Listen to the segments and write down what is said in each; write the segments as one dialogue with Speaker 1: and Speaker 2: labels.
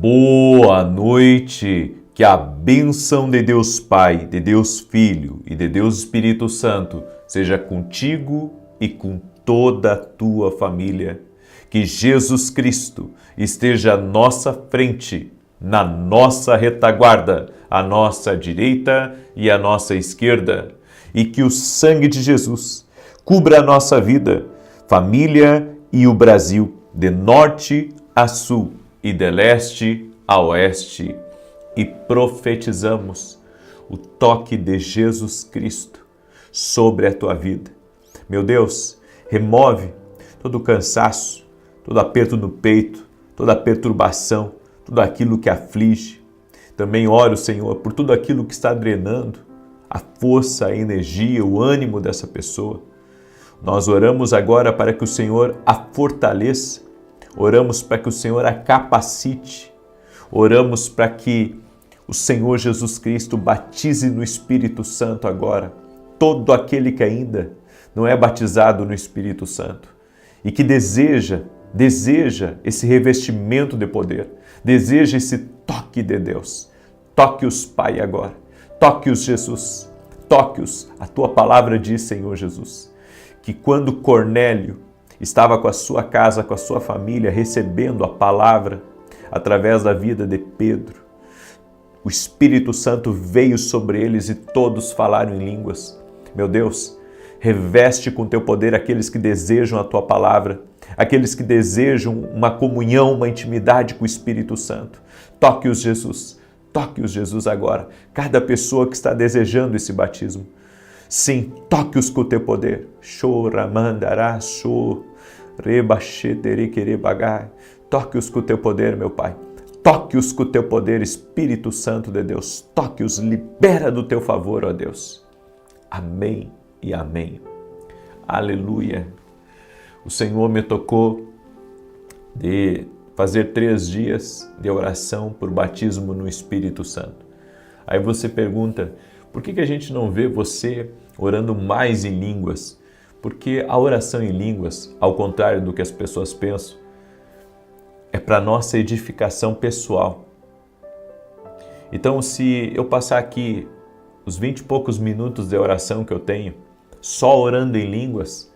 Speaker 1: Boa noite, que a bênção de Deus Pai, de Deus Filho e de Deus Espírito Santo seja contigo e com toda a tua família. Que Jesus Cristo esteja à nossa frente, na nossa retaguarda, à nossa direita e à nossa esquerda. E que o sangue de Jesus cubra a nossa vida, família e o Brasil, de norte a sul e de leste a oeste, e profetizamos o toque de Jesus Cristo sobre a tua vida. Meu Deus, remove todo o cansaço, todo aperto no peito, toda a perturbação, tudo aquilo que aflige. Também oro, Senhor, por tudo aquilo que está drenando a força, a energia, o ânimo dessa pessoa. Nós oramos agora para que o Senhor a fortaleça, oramos para que o Senhor a capacite, oramos para que o Senhor Jesus Cristo batize no Espírito Santo agora todo aquele que ainda não é batizado no Espírito Santo e que deseja esse revestimento de poder, deseja esse toque de Deus. Toque-os, Pai, agora. Toque-os, Jesus. Toque-os. A tua palavra diz, Senhor Jesus, que quando Cornélio estava com a sua casa, com a sua família, recebendo a palavra através da vida de Pedro, o Espírito Santo veio sobre eles e todos falaram em línguas. Meu Deus, reveste com teu poder aqueles que desejam a tua palavra, aqueles que desejam uma comunhão, uma intimidade com o Espírito Santo. Toque-os, Jesus. Toque-os, Jesus, agora. Cada pessoa que está desejando esse batismo. Sim, toque-os com o teu poder. Toque-os com o teu poder, meu Pai. Toque-os com o teu poder, Espírito Santo de Deus. Toque-os, libera do teu favor, ó Deus. Amém e amém. Aleluia. O Senhor me tocou de fazer 3 dias de oração por batismo no Espírito Santo. Aí você pergunta, por que a gente não vê você orando mais em línguas? Porque a oração em línguas, ao contrário do que as pessoas pensam, é para nossa edificação pessoal. Então, se eu passar aqui os 20 e poucos minutos de oração que eu tenho, só orando em línguas,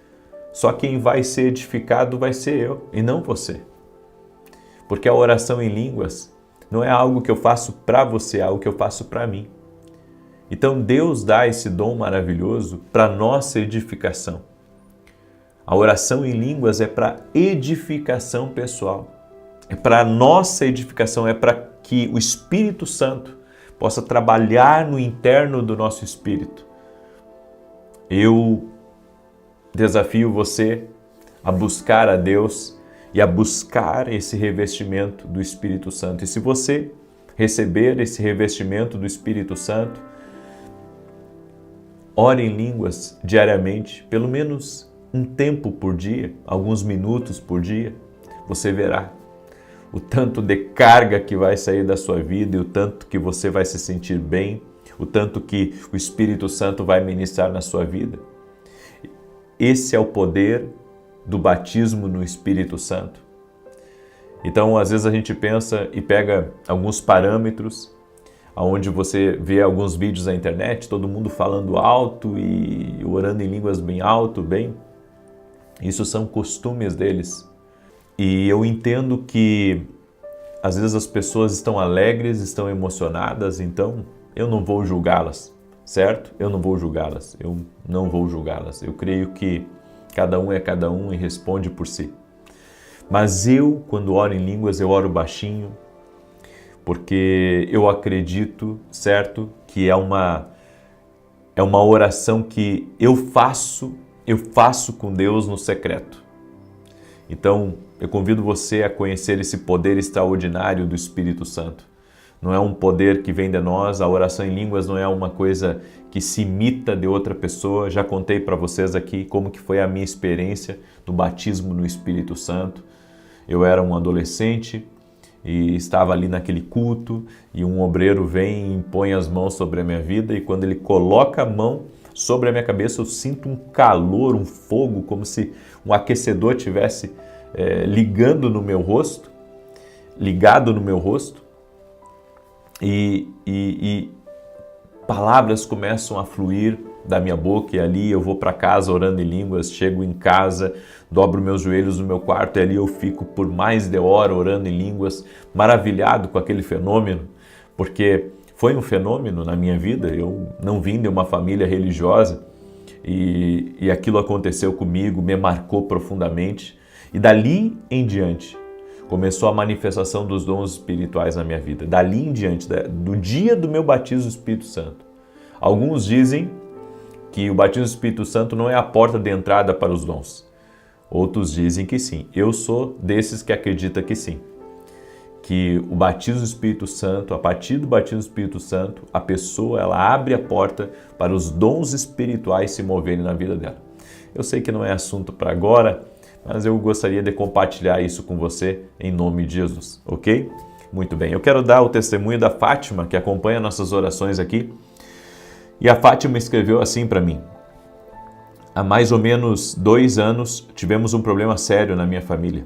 Speaker 1: só quem vai ser edificado vai ser eu e não você. Porque a oração em línguas não é algo que eu faço para você, é algo que eu faço para mim. Então Deus dá esse dom maravilhoso para nossa edificação. A oração em línguas é para edificação pessoal. É para nossa edificação, é para que o Espírito Santo possa trabalhar no interno do nosso espírito. Eu desafio você a buscar a Deus e a buscar esse revestimento do Espírito Santo. E se você receber esse revestimento do Espírito Santo, ore em línguas diariamente, pelo menos um tempo por dia, alguns minutos por dia, você verá o tanto de carga que vai sair da sua vida e o tanto que você vai se sentir bem, o tanto que o Espírito Santo vai ministrar na sua vida. Esse é o poder do batismo no Espírito Santo. Então, às vezes a gente pensa e pega alguns parâmetros, onde você vê alguns vídeos na internet, todo mundo falando alto e orando em línguas bem alto, bem. Isso são costumes deles. E eu entendo que às vezes as pessoas estão alegres, estão emocionadas, então eu não vou julgá-las, certo? Eu não vou julgá-las, Eu creio que cada um é cada um e responde por si. Mas eu, quando oro em línguas, eu oro baixinho, porque eu acredito, certo, que é uma oração que eu faço com Deus no secreto. Então, eu convido você a conhecer esse poder extraordinário do Espírito Santo. Não é um poder que vem de nós, a oração em línguas não é uma coisa que se imita de outra pessoa. Já contei para vocês aqui como que foi a minha experiência do batismo no Espírito Santo. Eu era um adolescente e estava ali naquele culto e um obreiro vem e impõe as mãos sobre a minha vida e quando ele coloca a mão sobre a minha cabeça eu sinto um calor, um fogo, como se um aquecedor tivesse ligando no meu rosto ligado no meu rosto e palavras começam a fluir da minha boca e ali eu vou para casa orando em línguas, chego em casa, dobro meus joelhos no meu quarto e ali eu fico por mais de hora orando em línguas, maravilhado com aquele fenômeno, porque foi um fenômeno na minha vida. Eu não vim de uma família religiosa e aquilo aconteceu comigo, me marcou profundamente e dali em diante começou a manifestação dos dons espirituais na minha vida. Dali em diante, do dia do meu batismo do Espírito Santo. Alguns dizem que o batismo do Espírito Santo não é a porta de entrada para os dons. Outros dizem que sim. Eu sou desses que acredita que sim. Que o batismo do Espírito Santo, a partir do batismo do Espírito Santo, a pessoa ela abre a porta para os dons espirituais se moverem na vida dela. Eu sei que não é assunto para agora, mas eu gostaria de compartilhar isso com você em nome de Jesus, ok? Muito bem, eu quero dar o testemunho da Fátima, que acompanha nossas orações aqui. E a Fátima escreveu assim para mim: há mais ou menos 2 anos tivemos um problema sério na minha família.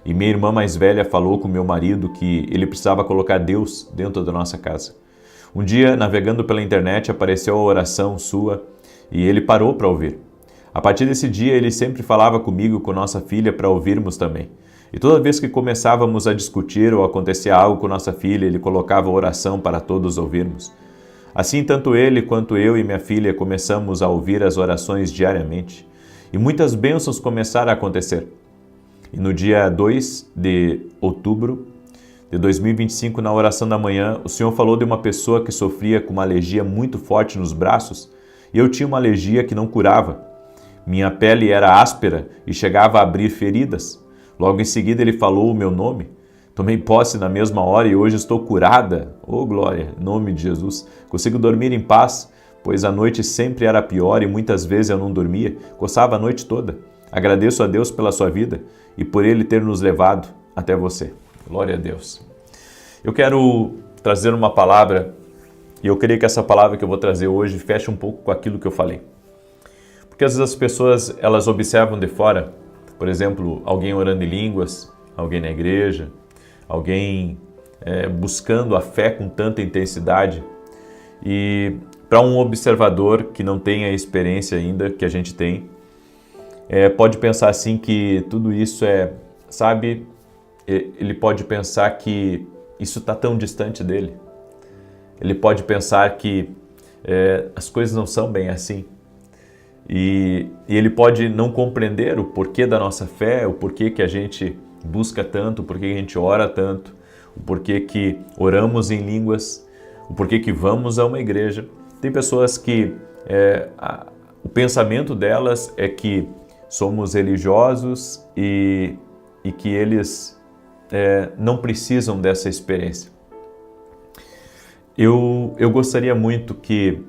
Speaker 1: E minha irmã mais velha falou com meu marido que ele precisava colocar Deus dentro da nossa casa. Um dia, navegando pela internet, apareceu a oração sua e ele parou para ouvir. A partir desse dia, ele sempre falava comigo e com nossa filha para ouvirmos também. E toda vez que começávamos a discutir ou acontecia algo com nossa filha, ele colocava oração para todos ouvirmos. Assim, tanto ele quanto eu e minha filha começamos a ouvir as orações diariamente. E muitas bênçãos começaram a acontecer. E no dia 2 de outubro de 2025, na oração da manhã, o Senhor falou de uma pessoa que sofria com uma alergia muito forte nos braços e eu tinha uma alergia que não curava. Minha pele era áspera e chegava a abrir feridas. Logo em seguida ele falou o meu nome. Tomei posse na mesma hora e hoje estou curada. Oh glória, em nome de Jesus. Consigo dormir em paz, pois a noite sempre era pior e muitas vezes eu não dormia. Coçava a noite toda. Agradeço a Deus pela sua vida e por Ele ter nos levado até você. Glória a Deus. Eu quero trazer uma palavra e eu creio que essa palavra que eu vou trazer hoje fecha um pouco com aquilo que eu falei. Porque às vezes as pessoas elas observam de fora, por exemplo, alguém orando em línguas, alguém na igreja, alguém buscando a fé com tanta intensidade e para um observador que não tem a experiência ainda que a gente tem, pode pensar assim que tudo isso ele pode pensar que isso está tão distante dele. Ele pode pensar que as coisas não são bem assim. E ele pode não compreender o porquê da nossa fé, o porquê que a gente busca tanto, o porquê que a gente ora tanto, o porquê que oramos em línguas, o porquê que vamos a uma igreja. Tem pessoas que o pensamento delas é que somos religiosos e que eles não precisam dessa experiência. Eu gostaria muito que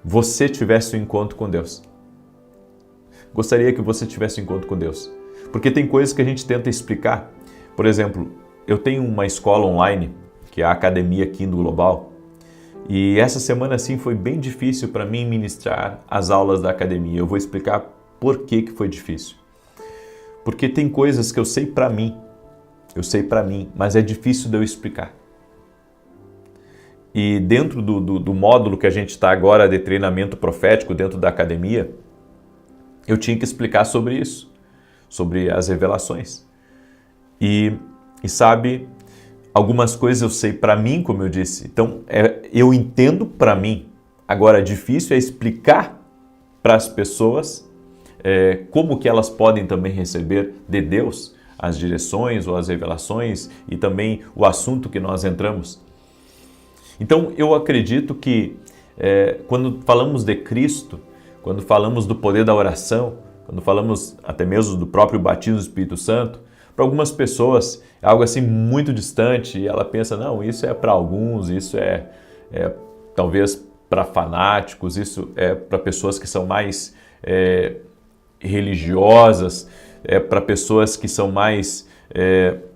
Speaker 1: você tivesse um encontro com Deus. Gostaria que você tivesse um encontro com Deus. Porque tem coisas que a gente tenta explicar. Por exemplo, eu tenho uma escola online, que é a Academia Kindle Global, e essa semana sim foi bem difícil para mim ministrar as aulas da academia. Eu vou explicar por que foi difícil. Porque tem coisas que eu sei para mim, mas é difícil de eu explicar. E dentro do módulo que a gente está agora de treinamento profético dentro da academia, eu tinha que explicar sobre isso, sobre as revelações. E sabe, algumas coisas eu sei para mim, como eu disse, então eu entendo para mim. Agora, difícil é explicar para as pessoas como que elas podem também receber de Deus as direções ou as revelações e também o assunto que nós entramos. Então, eu acredito que quando falamos de Cristo, quando falamos do poder da oração, quando falamos até mesmo do próprio batismo do Espírito Santo, para algumas pessoas é algo assim muito distante e ela pensa, não, isso é para alguns, isso é talvez para fanáticos, isso é para pessoas que são mais religiosas, para pessoas que são mais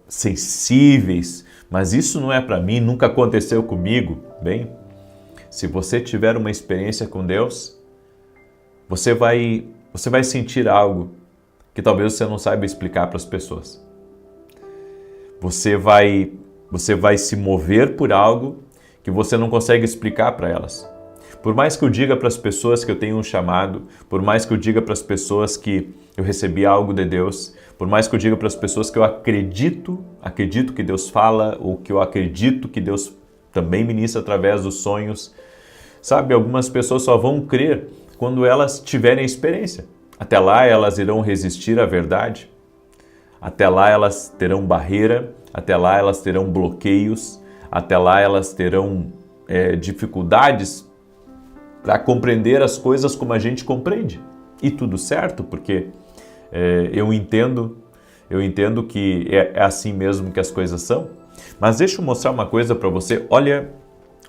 Speaker 1: sensíveis, mas isso não é para mim, nunca aconteceu comigo. Bem, se você tiver uma experiência com Deus, você vai sentir algo que talvez você não saiba explicar para as pessoas. Você vai Você vai se mover por algo que você não consegue explicar para elas. Por mais que eu diga para as pessoas que eu tenho um chamado, por mais que eu diga para as pessoas que eu recebi algo de Deus, por mais que eu diga para as pessoas que eu acredito que Deus fala, ou que eu acredito que Deus também ministra através dos sonhos, sabe, algumas pessoas só vão crer quando elas tiverem experiência. Até lá elas irão resistir à verdade, até lá elas terão barreira, até lá elas terão bloqueios, até lá elas terão dificuldades para compreender as coisas como a gente compreende. E tudo certo, porque eu entendo que é assim mesmo que as coisas são. Mas deixa eu mostrar uma coisa para você. Olha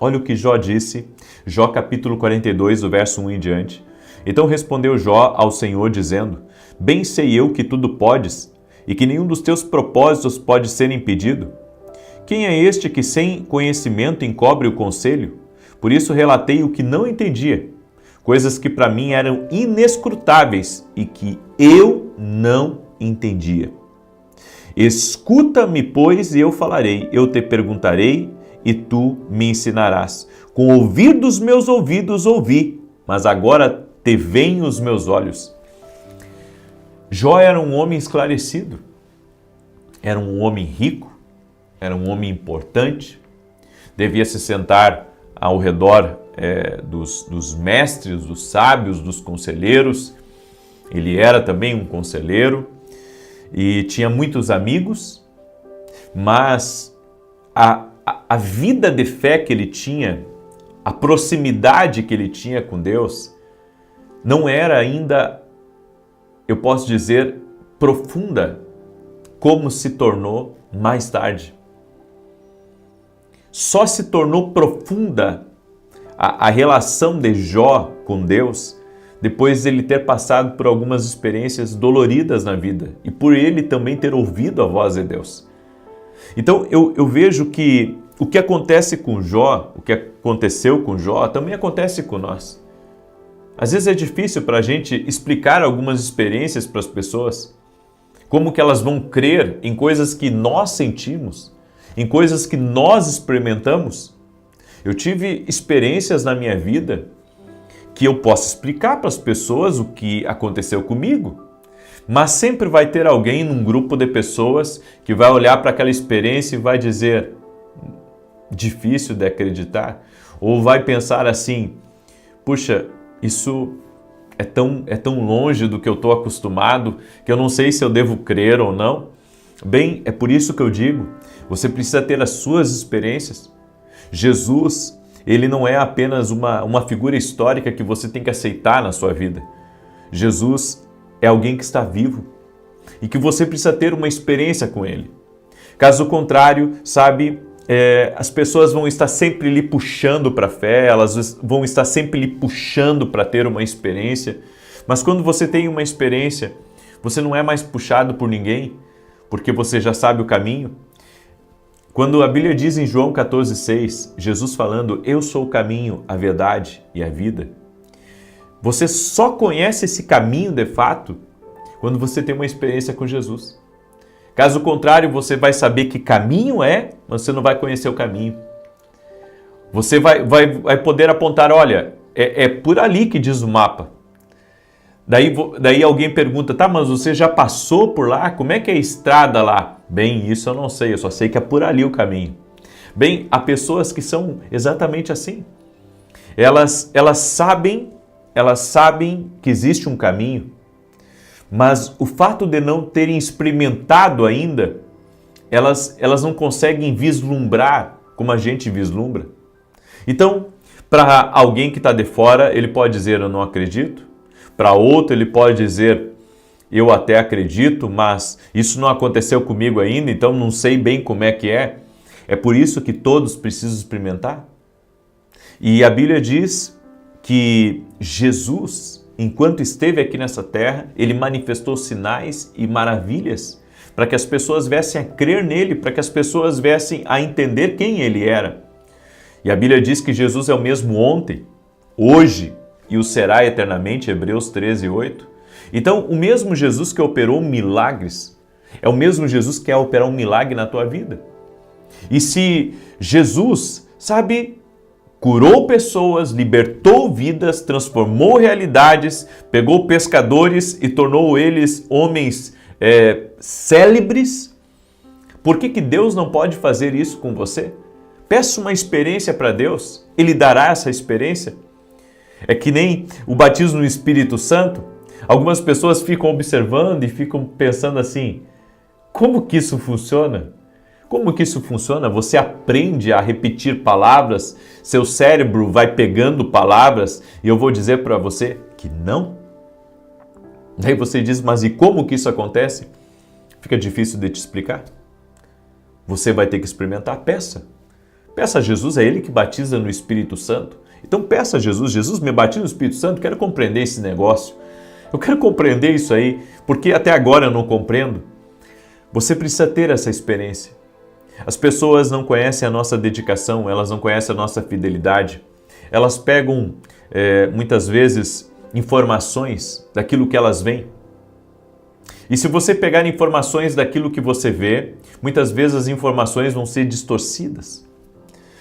Speaker 1: o que Jó disse, Jó capítulo 42, do verso 1 em diante. Então respondeu Jó ao Senhor, dizendo: Bem sei eu que tudo podes, e que nenhum dos teus propósitos pode ser impedido. Quem é este que sem conhecimento encobre o conselho? Por isso relatei o que não entendia, coisas que para mim eram inescrutáveis e que eu não entendia. Escuta-me, pois, e eu falarei, eu te perguntarei e tu me ensinarás. Com o ouvir dos meus ouvidos ouvi, mas agora te veem os meus olhos. Jó era um homem esclarecido, era um homem rico, era um homem importante, devia se sentar ao redor dos mestres, dos sábios, dos conselheiros. Ele era também um conselheiro e tinha muitos amigos, mas a vida de fé que ele tinha, a proximidade que ele tinha com Deus, não era ainda, eu posso dizer, profunda, como se tornou mais tarde. Só se tornou profunda a relação de Jó com Deus depois de ele ter passado por algumas experiências doloridas na vida e por ele também ter ouvido a voz de Deus. Então eu vejo que o que acontece com Jó, o que aconteceu com Jó, também acontece com nós. Às vezes é difícil para a gente explicar algumas experiências para as pessoas, como que elas vão crer em coisas que nós sentimos, em coisas que nós experimentamos. Eu tive experiências na minha vida que eu posso explicar para as pessoas o que aconteceu comigo, mas sempre vai ter alguém num grupo de pessoas que vai olhar para aquela experiência e vai dizer: difícil de acreditar, ou vai pensar assim: puxa, isso é tão longe do que eu estou acostumado que eu não sei se eu devo crer ou não. Bem, é por isso que eu digo, você precisa ter as suas experiências. Jesus, ele não é apenas uma figura histórica que você tem que aceitar na sua vida. Jesus é alguém que está vivo e que você precisa ter uma experiência com ele. Caso contrário, sabe, as pessoas vão estar sempre lhe puxando para a fé, elas vão estar sempre lhe puxando para ter uma experiência. Mas quando você tem uma experiência, você não é mais puxado por ninguém, porque você já sabe o caminho. Quando a Bíblia diz em João 14,6, Jesus falando: eu sou o caminho, a verdade e a vida, você só conhece esse caminho de fato quando você tem uma experiência com Jesus. Caso contrário, você vai saber que caminho é, mas você não vai conhecer o caminho. Você vai poder apontar: olha, é por ali que diz o mapa. Daí alguém pergunta: tá, mas você já passou por lá? Como é que é a estrada lá? Bem, isso eu não sei, eu só sei que é por ali o caminho. Bem, há pessoas que são exatamente assim. Elas sabem que existe um caminho, mas o fato de não terem experimentado ainda, elas não conseguem vislumbrar como a gente vislumbra. Então, para alguém que está de fora, ele pode dizer: eu não acredito. Para outro, ele pode dizer: eu até acredito, mas isso não aconteceu comigo ainda, então não sei bem como é que é. É por isso que todos precisam experimentar. E a Bíblia diz que Jesus, enquanto esteve aqui nessa terra, ele manifestou sinais e maravilhas para que as pessoas viessem a crer nele, para que as pessoas viessem a entender quem ele era. E a Bíblia diz que Jesus é o mesmo ontem, hoje e o será eternamente, Hebreus 13:8. Então, o mesmo Jesus que operou milagres é o mesmo Jesus que quer operar um milagre na tua vida. E se Jesus, sabe, curou pessoas, libertou vidas, transformou realidades, pegou pescadores e tornou eles homens célebres, por que Deus não pode fazer isso com você? Peça uma experiência para Deus, Ele dará essa experiência. É que nem o batismo no Espírito Santo. Algumas pessoas ficam observando e ficam pensando assim, como que isso funciona? Como que isso funciona? Você aprende a repetir palavras, seu cérebro vai pegando palavras e eu vou dizer para você que não. Daí você diz, mas e como que isso acontece? Fica difícil de te explicar. Você vai ter que experimentar, peça. Peça a Jesus, é Ele que batiza no Espírito Santo. Então peça a Jesus, Jesus me batiza no Espírito Santo, quero compreender esse negócio. Eu quero compreender isso aí, porque até agora eu não compreendo. Você precisa ter essa experiência. As pessoas não conhecem a nossa dedicação, elas não conhecem a nossa fidelidade. Elas pegam, muitas vezes, informações daquilo que elas veem. E se você pegar informações daquilo que você vê, muitas vezes as informações vão ser distorcidas.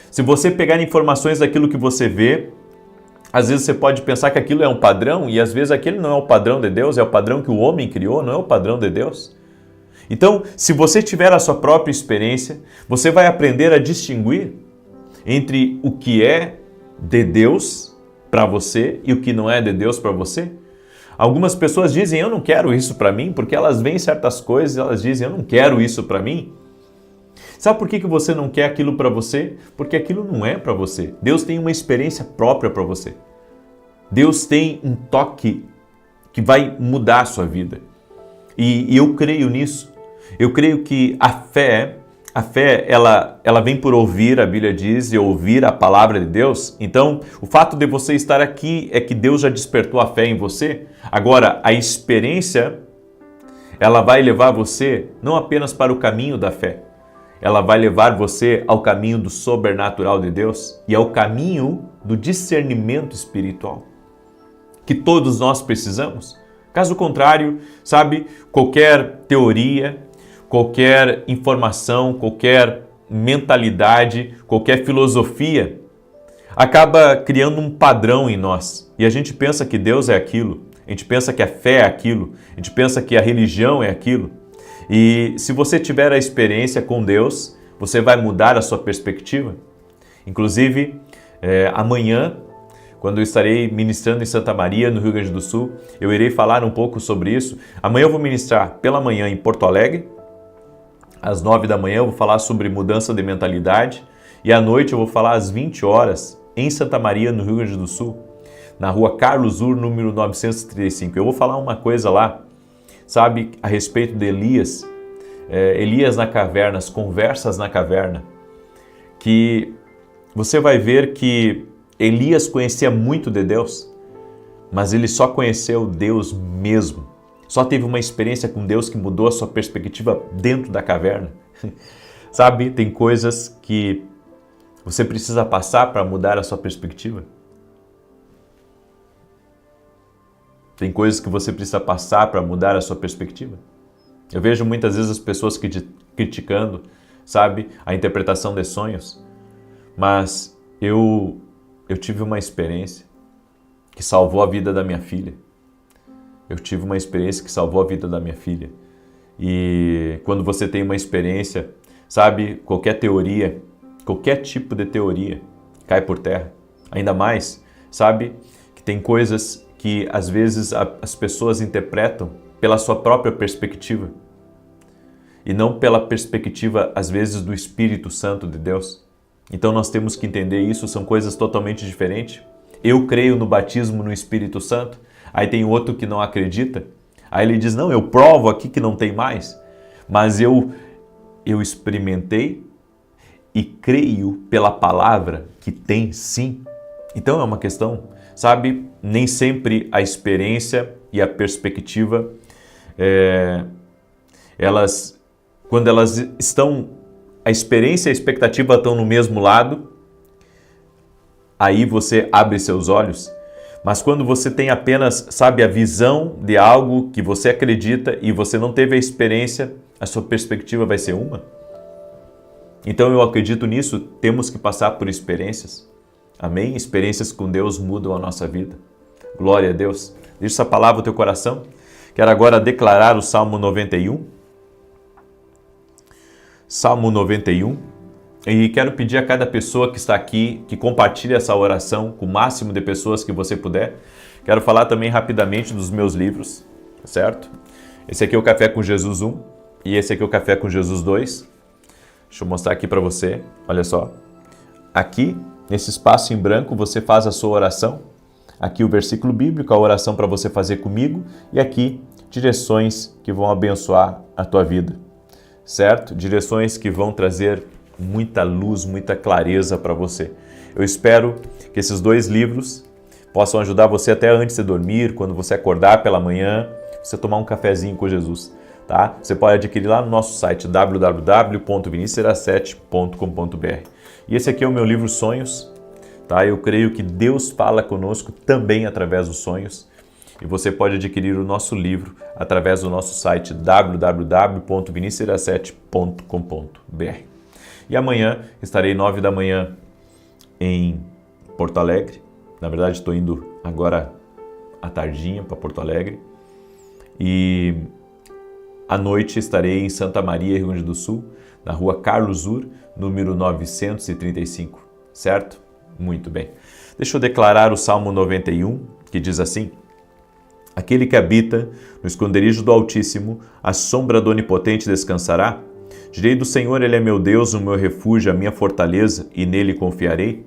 Speaker 1: Se você pegar informações daquilo que você vê, às vezes você pode pensar que aquilo é um padrão e às vezes aquele não é o padrão de Deus, é o padrão que o homem criou, não é o padrão de Deus. Então, se você tiver a sua própria experiência, você vai aprender a distinguir entre o que é de Deus para você e o que não é de Deus para você. Algumas pessoas dizem, eu não quero isso para mim, porque elas veem certas coisas e elas dizem, eu não quero isso para mim. Sabe por que você não quer aquilo para você? Porque aquilo não é para você. Deus tem uma experiência própria para você. Deus tem um toque que vai mudar a sua vida. E eu creio nisso. Eu creio que a fé ela vem por ouvir, a Bíblia diz, e ouvir a palavra de Deus. Então, o fato de você estar aqui é que Deus já despertou a fé em você. Agora, a experiência, ela vai levar você não apenas para o caminho da fé, ela vai levar você ao caminho do sobrenatural de Deus e ao caminho do discernimento espiritual, que todos nós precisamos. Caso contrário, sabe, qualquer teoria, qualquer informação, qualquer mentalidade, qualquer filosofia acaba criando um padrão em nós. E a gente pensa que Deus é aquilo, a gente pensa que a fé é aquilo, a gente pensa que a religião é aquilo. E se você tiver a experiência com Deus, você vai mudar a sua perspectiva. Inclusive, amanhã, quando eu estarei ministrando em Santa Maria, no Rio Grande do Sul, eu irei falar um pouco sobre isso. Amanhã eu vou ministrar pela manhã em Porto Alegre, às 9 da manhã eu vou falar sobre mudança de mentalidade e à noite eu vou falar às 20 horas em Santa Maria, no Rio Grande do Sul, na rua Carlos Ur, número 935. Eu vou falar uma coisa lá, sabe, a respeito de Elias, Elias na caverna, as conversas na caverna, que você vai ver que Elias conhecia muito de Deus, mas ele só conheceu Deus mesmo. Só teve uma experiência com Deus que mudou a sua perspectiva dentro da caverna. Sabe, tem coisas que você precisa passar para mudar a sua perspectiva. Tem coisas que você precisa passar para mudar a sua perspectiva. Eu vejo muitas vezes as pessoas criticando, sabe, a interpretação de sonhos. Mas eu tive uma experiência que salvou a vida da minha filha. Eu tive uma experiência que salvou a vida da minha filha. E quando você tem uma experiência, sabe, qualquer teoria, qualquer tipo de teoria cai por terra. Ainda mais, sabe, que tem coisas que às vezes as pessoas interpretam pela sua própria perspectiva e não pela perspectiva, às vezes, do Espírito Santo de Deus. Então nós temos que entender isso, são coisas totalmente diferentes. Eu creio no batismo no Espírito Santo, aí tem outro que não acredita. Aí ele diz, não, eu provo aqui que não tem mais. Mas eu experimentei e creio pela palavra que tem sim. Então é uma questão, sabe, nem sempre a experiência e a perspectiva, quando elas estão, a experiência e a expectativa estão no mesmo lado, aí você abre seus olhos. Mas quando você tem apenas, sabe, a visão de algo que você acredita e você não teve a experiência, a sua perspectiva vai ser uma. Então eu acredito nisso, temos que passar por experiências. Amém? Experiências com Deus mudam a nossa vida. Glória a Deus. Deixa essa palavra no teu coração. Quero agora declarar o Salmo 91. Salmo 91. E quero pedir a cada pessoa que está aqui que compartilhe essa oração com o máximo de pessoas que você puder. Quero falar também rapidamente dos meus livros, certo? Esse aqui é o Café com Jesus 1 e esse aqui é o Café com Jesus 2. Deixa eu mostrar aqui para você. Olha só. Aqui, nesse espaço em branco, você faz a sua oração. Aqui o versículo bíblico, a oração para você fazer comigo. E aqui, direções que vão abençoar a tua vida, certo? Direções que vão trazer muita luz, muita clareza para você. Eu espero que esses dois livros possam ajudar você até antes de dormir, quando você acordar pela manhã, você tomar um cafezinho com Jesus, tá? Você pode adquirir lá no nosso site www.vinicius7.com.br. E esse aqui é o meu livro Sonhos, tá? Eu creio que Deus fala conosco também através dos sonhos. E você pode adquirir o nosso livro através do nosso site www.vinicius7.com.br. E amanhã estarei 9 da manhã em Porto Alegre. Na verdade, estou indo agora à tardinha para Porto Alegre. E à noite estarei em Santa Maria, Rio Grande do Sul, na rua Carlos Ur, número 935. Certo? Muito bem. Deixa eu declarar o Salmo 91, que diz assim: Aquele que habita no esconderijo do Altíssimo, a sombra do Onipotente descansará. Direi do Senhor, Ele é meu Deus, o meu refúgio, a minha fortaleza, e nele confiarei.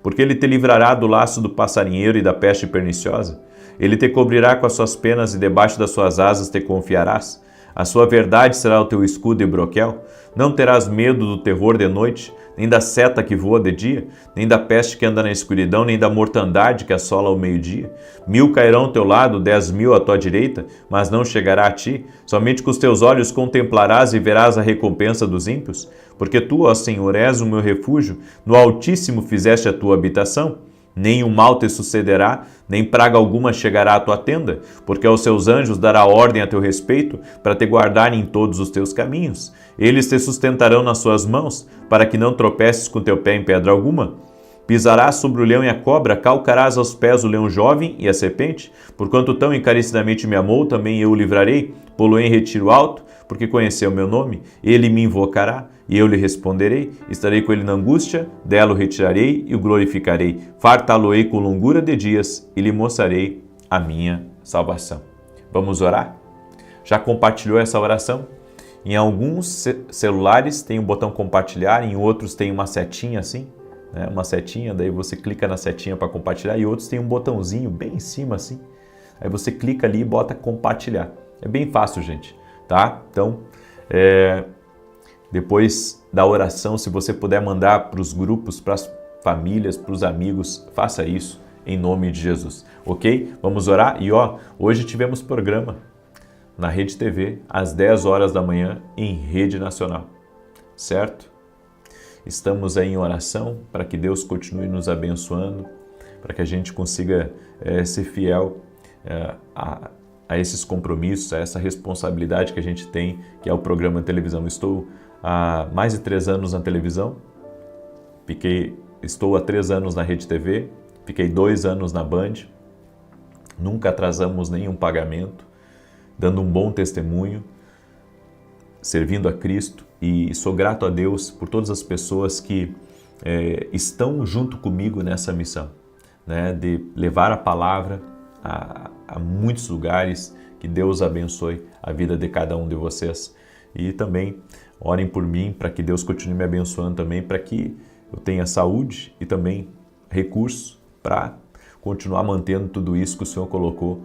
Speaker 1: Porque Ele te livrará do laço do passarinheiro e da peste perniciosa. Ele te cobrirá com as suas penas e debaixo das suas asas te confiarás. A sua verdade será o teu escudo e broquel. Não terás medo do terror de noite, nem da seta que voa de dia, nem da peste que anda na escuridão, nem da mortandade que assola ao meio-dia. 1000 cairão ao teu lado, 10.000 à tua direita, mas não chegará a ti. Somente com os teus olhos contemplarás e verás a recompensa dos ímpios. Porque tu, ó Senhor, és o meu refúgio, no Altíssimo fizeste a tua habitação. Nem o mal te sucederá, nem praga alguma chegará à tua tenda, porque aos seus anjos dará ordem a teu respeito, para te guardarem em todos os teus caminhos. Eles te sustentarão nas suas mãos, para que não tropeces com teu pé em pedra alguma. Pisarás sobre o leão e a cobra, calcarás aos pés o leão jovem e a serpente. Porquanto tão encarecidamente me amou, também eu o livrarei, pô-lo em retiro alto, porque conheceu o meu nome. Ele me invocará, e eu lhe responderei. Estarei com ele na angústia, dela o retirarei e o glorificarei. Fartá-lo-ei com longura de dias e lhe mostrarei a minha salvação. Vamos orar? Já compartilhou essa oração? Em alguns celulares tem o botão compartilhar, em outros tem uma setinha assim, né? Uma setinha, daí você clica na setinha para compartilhar, e outros tem um botãozinho bem em cima assim. Aí você clica ali e bota compartilhar. É bem fácil, gente, tá? Então, depois da oração, se você puder mandar para os grupos, para as famílias, para os amigos, faça isso em nome de Jesus, ok? Vamos orar? E hoje tivemos programa na Rede TV, às 10 horas da manhã, em Rede Nacional, certo? Estamos aí em oração para que Deus continue nos abençoando, para que a gente consiga ser fiel a esses compromissos, a essa responsabilidade que a gente tem, que é o programa de televisão. Estou há mais de 3 anos na televisão, estou há 3 anos na Rede TV, fiquei 2 anos na Band, nunca atrasamos nenhum pagamento, dando um bom testemunho, servindo a Cristo, e sou grato a Deus por todas as pessoas que estão junto comigo nessa missão, né, de levar a palavra a muitos lugares. Que Deus abençoe a vida de cada um de vocês. E também orem por mim para que Deus continue me abençoando também, para que eu tenha saúde e também recursos para continuar mantendo tudo isso que o Senhor colocou